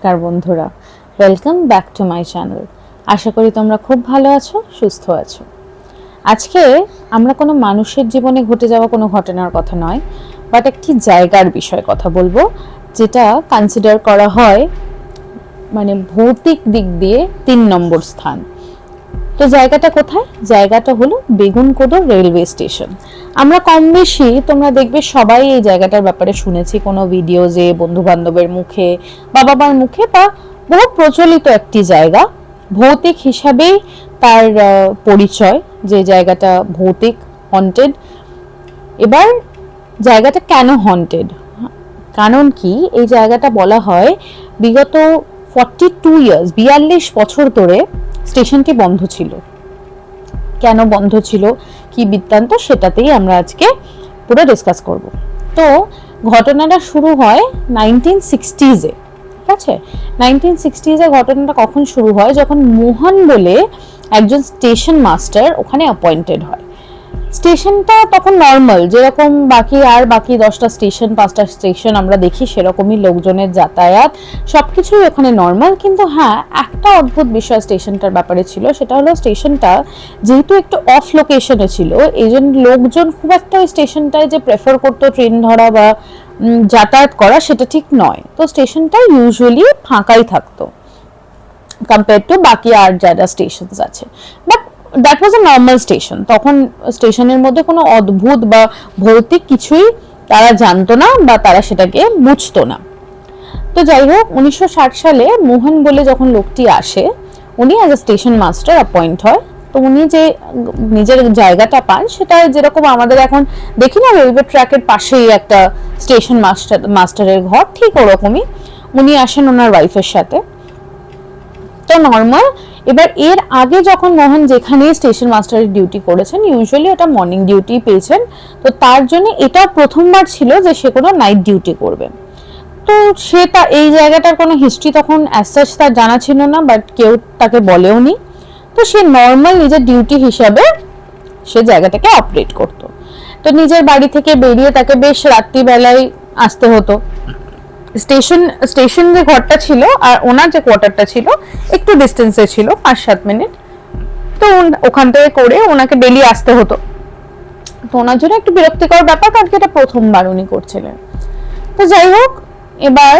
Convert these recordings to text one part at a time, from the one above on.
নমস্কার বন্ধুরা, welcome back to my channel. আশা করি তোমরা খুব ভালো আছো, সুস্থ আছো। আজকে আমরা কোনো মানুষের জীবনে ঘটে যাওয়া কোনো ঘটনার কথা নয়, বাট একটি জায়গার বিষয়ে কথা বলবো, যেটা কনসিডার করা হয় মানে ভৌতিক দিক দিয়ে 3 নম্বর স্থান। তো জায়গাটা কোথায়? জায়গাটা হলো বেগুনকোদর রেলওয়ে স্টেশন। আমরা কম বেশি তোমরা দেখবে সবাই এই জায়গাটার ব্যাপারে শুনেছি, কোনো ভিডিওজে, বন্ধু বান্ধবের মুখে, বাবা মার মুখে, বা বহু প্রচলিত একটি জায়গা। ভৌতিক হিসাবেই তার পরিচয়, যে জায়গাটা ভৌতিক, হন্টেড। এবার জায়গাটা কেন হন্টেড, কারণ কি এই জায়গাটা বলা হয় বিগত 42 ইয়ার্স, 42 বছর ধরে স্টেশনটি বন্ধ ছিল। কেন বন্ধ ছিল, কি বৃত্তান্ত, সেটাতেই আমরা আজকে পুরো ডিসকাস করব। তো ঘটনাটা শুরু হয় 1960s-এ, ঠিক আছে? 1960s-এ ঘটনাটা কখন শুরু হয়, যখন মোহন বলে একজন স্টেশন মাস্টার ওখানে অ্যাপয়েন্টেড হয়। স্টেশনটা তখন নর্মাল, যেরকম বাকি 10টা স্টেশন, 5টা স্টেশন আমরা দেখি, সেরকমই লোকজনের যাতায়াত সবকিছুই ওখানে নর্মাল। কিন্তু হ্যাঁ, একটা অদ্ভুত বিষয় স্টেশনটার ব্যাপারে ছিল, সেটা হলো স্টেশনটা যেহেতু একটু অফ লোকেশনে ছিল, এই জন্য লোকজন খুব একটা ওই স্টেশনটায় যে প্রেফার করতো ট্রেন ধরা বা যাতায়াত করা, সেটা ঠিক নয়। তো স্টেশনটা ইউজুয়ালি ফাঁকাই থাকতো কম্পেয়ার টু বাকি যারা স্টেশনস আছে। But that was a normal station. তখন স্টেশনের মধ্যে কোনো অদ্ভুত বা ভৌতিক কিছুই তারা জানতো না, বা তারা সেটাকে বুঝতো না। তো যাই হোক, 1960 সালে মোহন বলে যখন লোকটি আসে, উনি as a station master appoint হয়। তো উনি যে নিজের জায়গাটা পান, সেটা যেরকম আমাদের এখন দেখি না, রেলওয়ে ট্র্যাকের পাশেই একটা স্টেশন মাস্টারের ঘর, ঠিক ওরকমই উনি আসেন ওনার ওয়াইফের সাথে। তো নর্মাল। এবার এর আগে যখন মোহন যেখানে স্টেশন মাস্টারের ডিউটি করেছেন, ইউজুয়ালি ওটা মর্নিং ডিউটি পেয়েছেন। তো তার জন্য এটা প্রথমবার ছিল যে সে কোনো নাইট ডিউটি করবে। তো সে এই জায়গাটার কোনো হিস্ট্রি তখন অ্যাজ সাচ তার জানা ছিল না, বাট কেউ তাকে বলেও নি। তো সে নর্মাল নিজের ডিউটি হিসাবে সে জায়গাটাকে অপারেট করতো। তো নিজের বাড়ি থেকে বেরিয়ে তাকে বেশ রাত্রিবেলায় আসতে হতো। স্টেশন যে ঘরটা ছিল আর ওনার যে কোয়ার্টারটা ছিল একটু ডিস্টেন্সে ছিল, 5-7 মিনিট। তো ওখান থেকে করে ওনাকে ডেলি আসতে হতো। তো ওনার জন্য একটু বিরক্তিকর ব্যাপার, কারণ এটা প্রথমবার উনি করছিলেন। তো যাই হোক, এবার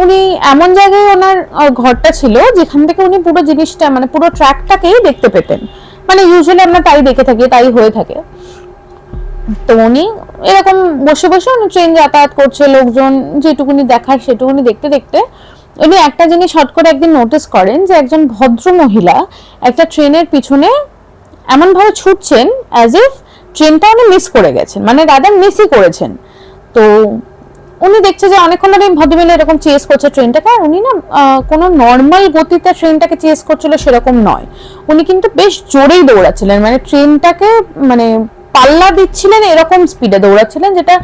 উনি এমন জায়গায় ওনার ঘরটা ছিল যেখান থেকে উনি পুরো জিনিসটা, মানে পুরো ট্র্যাকটাকেই দেখতে পেতেন। মানে ইউজুয়ালি আমরা তাই দেখে থাকি, তাই হয়ে থাকে। তো উনি এরকম বসে বসে উনি ট্রেন যাতায়াত করছে, লোকজন যেটুকুনি দেখার সেটুকুনি দেখতে দেখতে উনি একটা জিনিস হট করে একদিন নোটিস করেন, যে একজন ভদ্র মহিলা একটা ট্রেনের পিছনে এমন ভাবে ছুটছেন অ্যাজ ইফ ট্রেনটা উনি মিস করে গেছেন, মানে রাদার মিসই করেছেন। তো উনি দেখছে যে অনেকক্ষণ ধরে ভদ্রমহিলা এরকম চেস করছে ট্রেনটাকে, আর উনি না কোনো নর্মাল গতিতে ট্রেনটাকে চেস করছিল সেরকম নয়, উনি কিন্তু বেশ জোরেই দৌড়াচ্ছিলেন, মানে ট্রেনটাকে মানে পাল্লা দিচ্ছিলেন, এরকম স্পিডে দৌড়াচ্ছিলেন, যেটা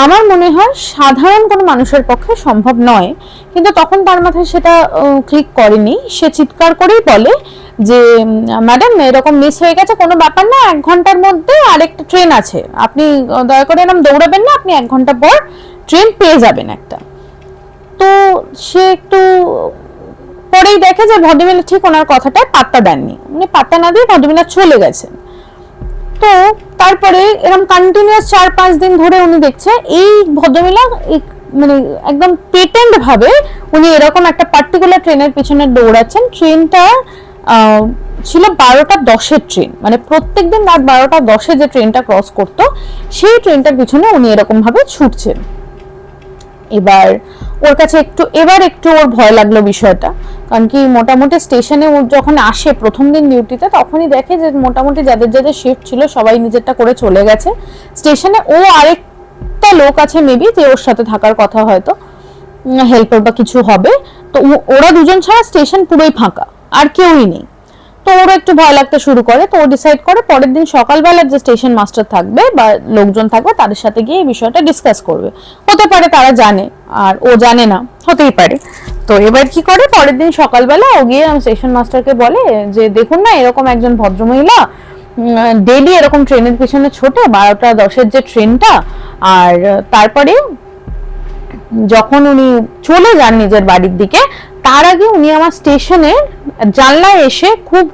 আমার মনে হয় সাধারণ কোনো মানুষের পক্ষে সম্ভব নয়। কিন্তু তখন তার মাথায় সেটা ক্লিক করেনি। সে চিৎকার করেই বলে যে, ম্যাডাম এরকম মিস হয়ে গেছে, কোনো ব্যাপার না, 1 ঘন্টার মধ্যে আরেকটা ট্রেন আছে, আপনি দয়া করে এরকম দৌড়াবেন না, আপনি 1 ঘন্টা পর ট্রেন পেয়ে যাবেন একটা। তো সে একটু পরেই দেখে যে ভদ্রমহিলা ঠিক ওনার কথাটায় পাত্তা দেননি, উনি পাত্তা না দিয়ে ভদ্রমহিলা চলে গেছেন। তো তারপরে এরকম কন্টিনিউয়াস 4-5 দিন ধরে উনি দেখছে এই ভদ্রমহিলা মানে একদম পেটেন্ট ভাবে উনি এরকম একটা পার্টিকুলার ট্রেনের পিছনে দৌড়াচ্ছেন। ট্রেনটা ছিল 12টা 10-এর ট্রেন, মানে প্রত্যেকদিন রাত 12টা 10-এ যে ট্রেনটা ক্রস করতো, সেই ট্রেনটার পিছনে উনি এরকম ভাবে ছুটছেন। এবার ওর কাছে একটু ওর ভয় লাগলো বিষয়টা, কারণ কি মোটামুটি স্টেশনে যখন আসে প্রথম দিন ডিউটিতে, তখনই দেখে যে মোটামুটি যাদের যাদের শিফট ছিল সবাই নিজেরটা করে চলে গেছে স্টেশনে। ও আরেকটা লোক আছে মেবি, যে ওর সাথে থাকার কথা, হয়তো হেল্পার বা কিছু হবে। তো ওরা দুজন ছাড়া স্টেশন পুরোই ফাঁকা, আর কেউই নেই। তো ওর একটু ভয় লাগতে শুরু করে। তো ও ডিসাইড করে পরের দিন সকালবেলা যে স্টেশন মাস্টার থাকবে বা লোকজন থাকবে তাদের সাথে গিয়ে এই বিষয়টা ডিসকাস করবে। হতে পারে তারা জানে আর ও জানে না, হতেই পারে। তো এবার কি করে, পরের দিন সকালবেলা ও গিয়ে স্টেশন মাস্টারকে বলে যে, দেখুন না, এরকম একজন ভদ্রমহিলা ডেইলি এরকম ট্রেনের পিছনে ছোটে, 12টা 10-এর যে ট্রেনটা, আর তারপরে যখন উনি চলে যান নিজের বাড়ির দিকে, তার আগে উনি আমার স্টেশনে জানলায় এসে খুব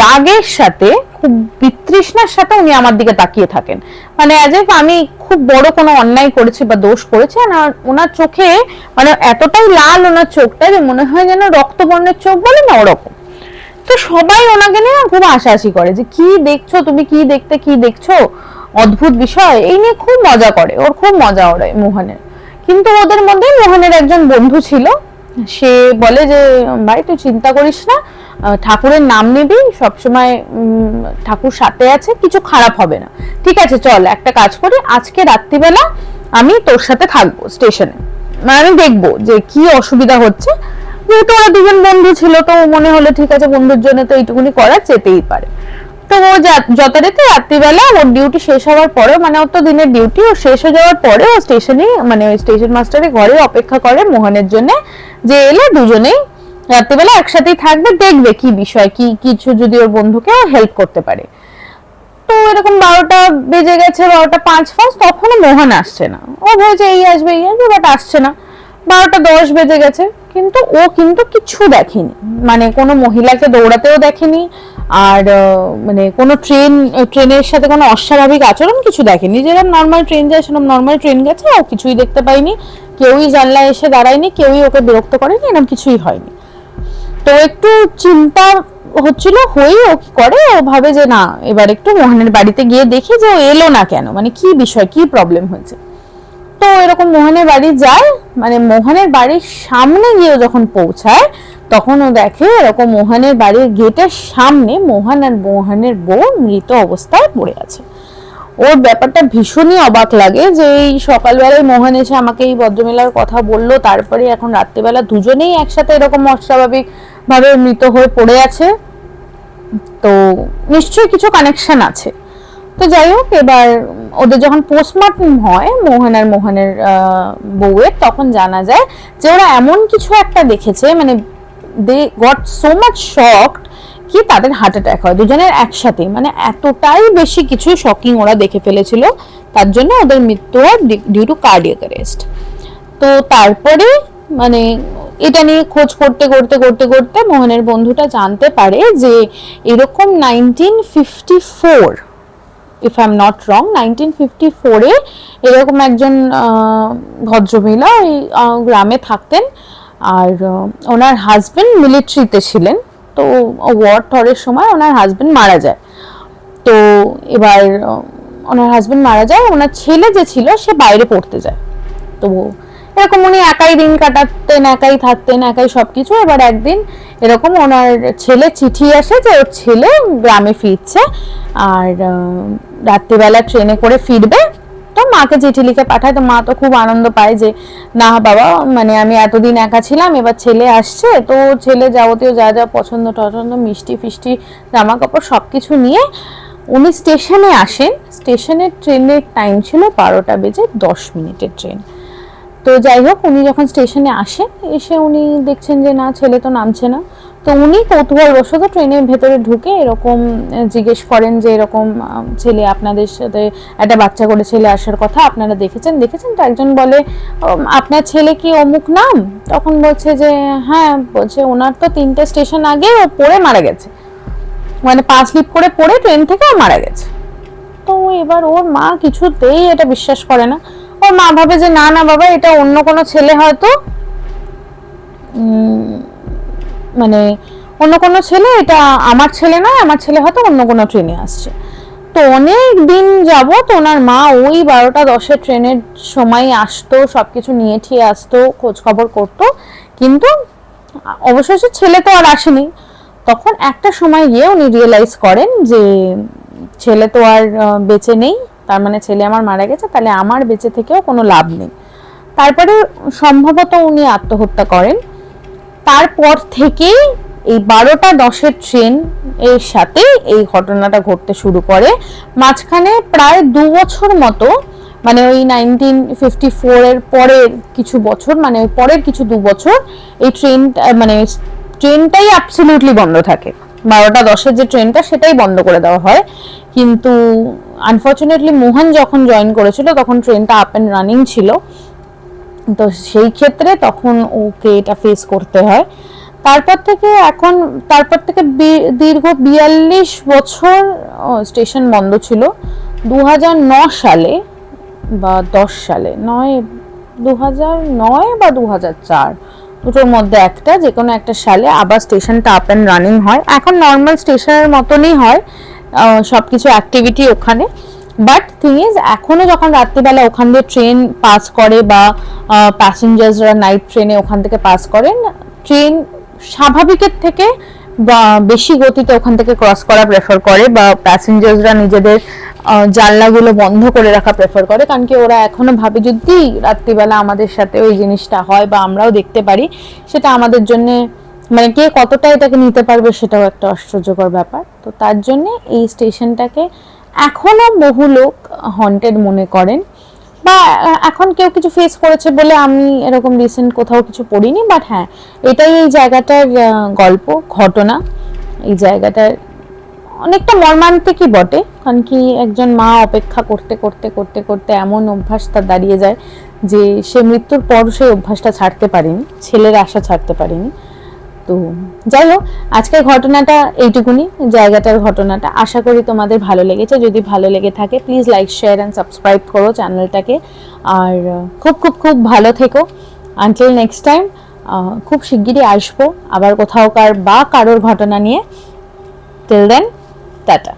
রাগের সাথে, খুব বিতৃষ্ণার সাথে উনি আমার দিকে তাকিয়ে থাকেন, মানে অ্যাজ ইফ আমি খুব বড় কোনো অন্যায় করেছি বা দোষ করেছি। আর ওনার চোখে মানে এতটাই লাল ওনার চোখটা যে মনে হয় যেন রক্তবর্ণের চোখ বলে না, ওরকম। তো সবাই ওনাকে নিয়ে খুব হাসাহাসি করে যে কি দেখছো তুমি, কি দেখছো, অদ্ভুত বিষয়, এই নিয়ে খুব মজা করে, ওর খুব মজা ওরে মোহনের। কিন্তু ওদের মধ্যে মোহনের একজন বন্ধু ছিল, সে বলে যে ভাই তুই চিন্তা করিস না, ঠাকুরের নাম নিবি সবসময়, ঠাকুর সাথে আছে, কিছু খারাপ হবে না, ঠিক আছে চল একটা কাজ করি, আজকে রাত্রিবেলা আমি তোর সাথে থাকবো স্টেশনে, মানে আমি দেখবো যে কি অসুবিধা হচ্ছে। যেহেতু ওরা দুজন বন্ধু ছিল, তো মনে হলো ঠিক আছে বন্ধুর জন্য তো এইটুকুনি করা যেতেই পারে। তো ও যথারীতি রাত্রিবেলা ওর ডিউটি শেষ হওয়ার পরে, মানে ওর তো দিনের ডিউটি, ও শেষ হয়ে যাওয়ার পরে ও স্টেশনে, মানে ওই স্টেশন মাস্টারের ঘরে অপেক্ষা করে মোহনের জন্য, যে এলে দুজনেই রাত্রিবেলা একসাথেই থাকবে, দেখবে কি বিষয়, কি কিছু যদি ওর বন্ধুকে হেল্প করতে পারে। তো এরকম 12টা বেজে গেছে, 12:05, তখনও মোহন আসছে না। ও ভেবেছে এই আসবে বাট আসছে না। 12:10 বেজে গেছে, কিন্তু ও কিন্তু কিছু দেখেনি, মানে কোনো মহিলাকে দৌড়াতেও দেখেনি, আর মানে কোনো ট্রেনের সাথে কোনো অস্বাভাবিক আচরণ কিছু দেখেনি, যেরকম নর্মাল ট্রেন যায় সেরকম নর্মাল ট্রেন গেছে, ও কিছুই দেখতে পাইনি, কেউই জানলায় এসে দাঁড়ায়নি, কেউই ওকে বিরক্ত করেনি, এরকম কিছুই হয়নি। তো একটু চিন্তা হচ্ছিল, হই ও কি করে, ও ভাবে যে না এবার একটু মোহনের বাড়িতে গিয়ে দেখি যে ও এলো না কেন, মানে কি বিষয়, কি প্রবলেম হয়েছে। তো এরকম মোহনের বাড়ি যায়, মানে মোহনের বাড়ির সামনে গিয়ে যখন পৌঁছায়, তখন ও দেখে এরকম মোহনের বাড়ির গেটের সামনে মোহন আর মোহনের বউ মৃত অবস্থায় পড়ে আছে। ওর ব্যাপারটা ভীষণই অবাক লাগে যে এই সকালবেলায় মোহন এসে আমাকে এই ভদ্রমহিলার কথা বললো, তারপরে এখন রাত্রিবেলা দুজনেই একসাথে এরকম অস্বাভাবিক ভাবে মৃত হয়ে পড়ে আছে, তো নিশ্চয়ই কিছু কানেকশন আছে। তো যাই হোক, এবার ওদের যখন পোস্টমর্টম হয় মোহন আর মোহনের বউয়ের, তখন জানা যায় যে ওরা এমন কিছু একটা দেখেছে, মানে they got so much shocked কি তাদের হার্ট অ্যাটাক হয় দুজনের একসাথে, মানে এতটাই বেশি কিছু শকিং ওরা দেখে ফেলেছিল, তার জন্য ওদের মৃত্যু হয় ডিউ টু কার্ডিয়াক অ্যারেস্ট। তো তারপরে মানে এটা নিয়ে খোঁজ করতে করতে করতে করতে মোহনের বন্ধুটা জানতে পারে যে এরকম 1954, if I am not wrong, 1954-এ এরকম একজন ভদ্রমহিলা ওই গ্রামে থাকতেন, আর ওনার হাজবেন্ড মিলিটারিতে ছিলেন। তো ওয়ার টরের সময় ওনার হাজবেন্ড মারা যায়। তো এবার ওনার হাজবেন্ড মারা যায়, ওনার ছেলে যে ছিল সে বাইরে পড়তে যায়। তো এরকম উনি একাই দিন কাটাতেন, একাই থাকতেন, একাই সবকিছু। এবার একদিন এরকম ওনার ছেলে চিঠি আসে যে ওর ছেলে গ্রামে ফিরছে, আর রাত্রিবেলা ট্রেনে করে ফিরবে। তো মাকে চিঠি লিখে পাঠায়, তো মা তো খুব আনন্দ পায় যে না বাবা, মানে আমি এতদিন একা ছিলাম, এবার ছেলে আসছে, তো ছেলে যাবতীয় যা যা পছন্দ টছন্দ, মিষ্টি ফিষ্টি, জামা কাপড় সবকিছু নিয়ে উনি স্টেশনে আসেন। স্টেশনের ট্রেনের টাইম ছিল 12:10 ট্রেন। তো যাই হোক, উনি যখন স্টেশনে আসেন, এসে উনি দেখছেন যে না ছেলে তো নামছে না। তো উনি কৌতূহলবশত ট্রেনের ভেতরে ঢুকে এরকম জিজ্ঞেস করেন যে এরকম ছেলে আপনাদের সাথে একটা বাচ্চা করে ছেলে আসার কথা, আপনারা দেখেছেন? তো একজন বলে আপনার ছেলে কি অমুক নাম? তখন বলছে যে হ্যাঁ, বলছে ওনার তো 3টে স্টেশন আগে ও পড়ে মারা গেছে, মানে 5 স্লিপ করে পড়ে ট্রেন থেকে মারা গেছে। তো এবার ওর মা কিছুতেই এটা বিশ্বাস করে না। ওর মা ভাবে যে না না বাবা, এটা অন্য কোনো ছেলে, হয়তো মানে অন্য কোনো ছেলে, এটা আমার ছেলে নয়, আমার ছেলে হয়তো অন্য কোনো ট্রেনে আসছে। তো অনেক দিন যাবত ওনার মা ওই 12:10 ট্রেনের সময় আসতো, সবকিছু নিয়ে ঠিয়ে আসতো, খোঁজ খবর করতো, কিন্তু অবশেষে ছেলে তো আর আসেনি। তখন একটা সময় গিয়ে উনি রিয়েলাইজ করেন যে ছেলে তো আর বেঁচে নেই, তার মানে ছেলে আমার মারা গেছে, তাহলে আমার বেঁচে থেকেও কোনো লাভ নেই। তারপরে সম্ভবত উনি আত্মহত্যা করেন। তারপর থেকেই এই 12:10 ট্রেন এর সাথে এই ঘটনাটা ঘটতে শুরু করে। মাঝখানে প্রায় 2 বছর মতো, মানে ওই 1954 এর পরের কিছু বছর, মানে ওই পরের কিছু 2 বছর এই ট্রেনটাই অ্যাবসলিউটলি বন্ধ থাকে। 12:10 যে ট্রেনটা সেটাই বন্ধ করে দেওয়া হয়। কিন্তু আনফরচুনেটলি মোহন যখন জয়েন করেছিল তখন ট্রেনটা আপ অ্যান্ড রানিং ছিল। তো সেই ক্ষেত্রে তখন ওকে এটা ফেস করতে হয়। তারপর থেকে দীর্ঘ 42 বছর স্টেশন বন্ধ ছিল। 2009 সালে বা 10 সালে, 2009 বা 2004, দুটোর মধ্যে একটা, যে কোনো একটা সালে আবার স্টেশনটা আপ অ্যান্ড রানিং হয়। এখন নর্মাল স্টেশনের মতনই হয় সবকিছু অ্যাক্টিভিটি ওখানে। বাট থিং ইজ, এখনো যখন রাত্রিবেলা ওখান দিয়ে ট্রেন পাস করে বা প্যাসেঞ্জার্সরা নাইট ট্রেনে ওখান থেকে পাস করেন, ট্রেন স্বাভাবিকের থেকে বা বেশি গতিতে ওখান থেকে ক্রস করা প্রেফার করে, বা প্যাসেঞ্জার্সরা নিজেদের জানলাগুলো বন্ধ করে রাখা প্রেফার করে। কারণ কি ওরা এখনো ভাবে যদি রাত্রিবেলা আমাদের সাথে ওই জিনিসটা হয় বা আমরাও দেখতে পারি, সেটা আমাদের জন্য মানে কে কতটা এটাকে নিতে পারবে সেটাও একটা আশ্চর্যকর ব্যাপার। তো তার জন্য এই স্টেশনটাকে এখনো বহু লোক হন্টেড মনে করেন। বা এখন কেউ কিছু ফেস করেছে বলে আমি এরকম রিসেন্ট কোথাও কিছু পড়িনি, বাট হ্যাঁ, এটাই এই জায়গাটার গল্প, ঘটনা। এই জায়গাটার অনেকটা মর্মান্তিকই বটে, কারণ কি একজন মা অপেক্ষা করতে করতে করতে করতে এমন অভ্যাস তার দাঁড়িয়ে যায় যে সে মৃত্যুর পর সেই অভ্যাসটা ছাড়তে পারেনি, ছেলের আশা ছাড়তে পারেনি। তো যাই হোক, আজকের ঘটনাটা এইটুকুনি, জায়গাটার ঘটনাটা। আশা করি তোমাদের ভালো লেগেছে। যদি ভালো লেগে থাকে please like, share and subscribe করো চ্যানেলটাকে। আর খুব খুব খুব ভালো থেকো। আনটিল নেক্সট টাইম, খুব শিগগিরই আসবো আবার কোথাও কারোর ঘটনা নিয়ে। Till then, tata.